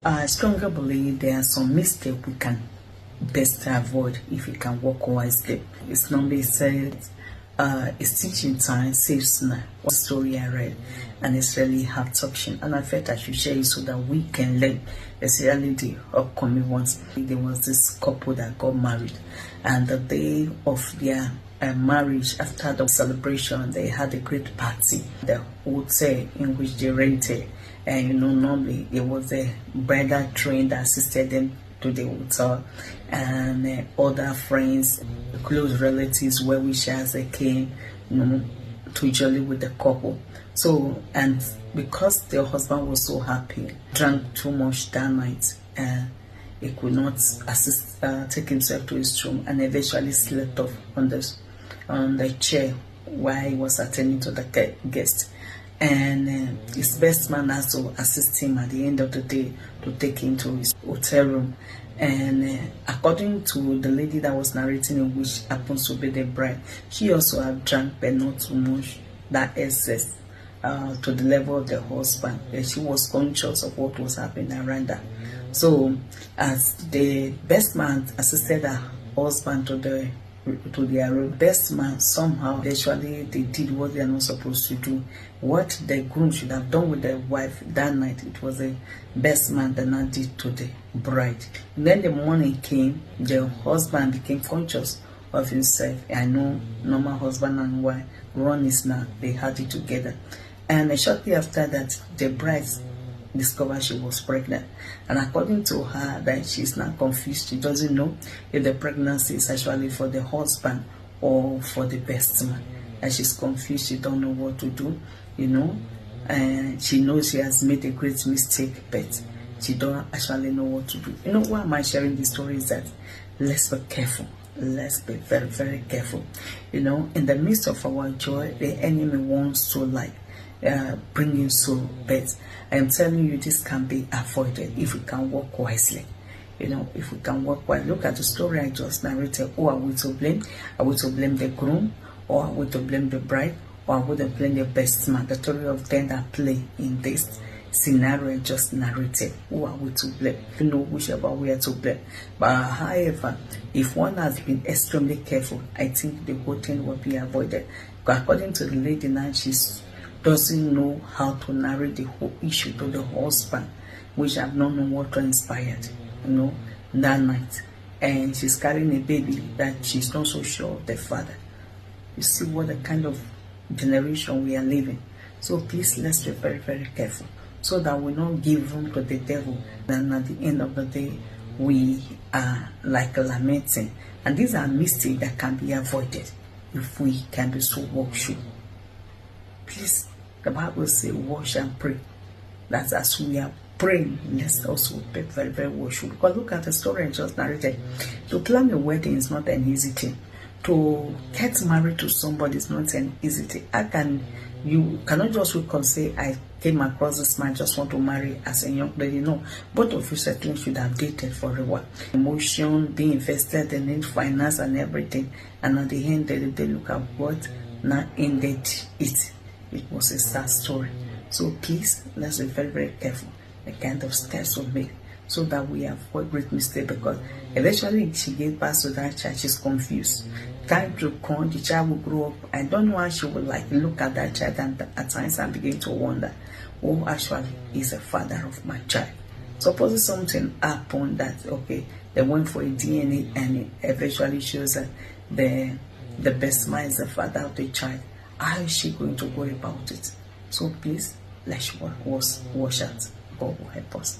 I strongly believe there are some mistakes we can best avoid if we can walk wisely. It's normally said, it's teaching time, saves now. One story I read, and it's really heart-touching, and I felt I should share it so that we can learn, especially the upcoming ones. There was this couple that got married, and the day of their marriage, after the celebration, they had a great party. The hotel in which they rented, and normally it was a bridal train that assisted them to the hotel, and other friends, close relatives, well wishers, they came, to jolly with the couple. So, and because the husband was so happy, drank too much that night, he could not take himself to his room, and eventually slept off on the chair while he was attending to the guest. And his best man has to assist him at the end of the day to take him to his hotel room. And according to the lady that was narrating, which happens to be the bride, she also had drank, but not too much, that excess to the level of the husband. She was conscious of what was happening around her. So as the best man assisted her husband to their room, best man somehow actually they did what they are not supposed to do. What the groom should have done with the wife that night, it was the best man that now did to the bride. And then the morning came, the husband became conscious of himself. I know normal husband and wife run is now, they had it together. And shortly after that, the bride discovered she was pregnant, and according to her, that she's not confused. She doesn't know if the pregnancy is actually for the husband or for the best man, and she's confused. She don't know what to do, and she knows she has made a great mistake, but she don't actually know what to do. Why am I sharing this story? Is that let's be careful. Let's be very, very careful. In the midst of our joy, the enemy wants to bring in sorrow, but I am telling you, this can be avoided if we can walk wisely. If we can walk wisely. Look at the story I just narrated. Who are we to blame? Are we to blame the groom, or are we to blame the bride, or are we to blame the best man? The story of them that play in this scenario I just narrated. Who are we to blame? Whichever we are to blame. But however, if one has been extremely careful, I think the whole thing will be avoided. According to the lady now, she doesn't know how to narrate the whole issue to the husband, which I've not known what transpired, that night. And she's carrying a baby that she's not so sure of the father. You see what the kind of generation we are living. So please, let's be very, very careful, so that we don't give room to the devil. And at the end of the day, we are lamenting. And these are mistakes that can be avoided if we can be so watchful. Please, the Bible says, wash and pray. That's as we are praying, let's also be very, very watchful. Because look at the story I just narrated. To plan a wedding is not an easy thing. To get married to somebody is not an easy thing. You cannot just wake up and say, I came across this man, just want to marry as a young lady. No, both of you certainly should have dated for a while. Emotion, being invested in finance and everything. And at the end, they look at what now ended it. It was a sad story. So please, let's be very, very careful the kind of steps we make, so that we avoid great mistake. Because eventually she gave birth to that child, she's confused. Time to come, the child will grow up. I don't know how she will look at that child and at times and begin to wonder, who actually is the father of my child. Suppose something happened that, okay, they went for a DNA and it eventually shows that the best man is the father of the child. How is she going to go about it? So please, let's wash out. God will help us.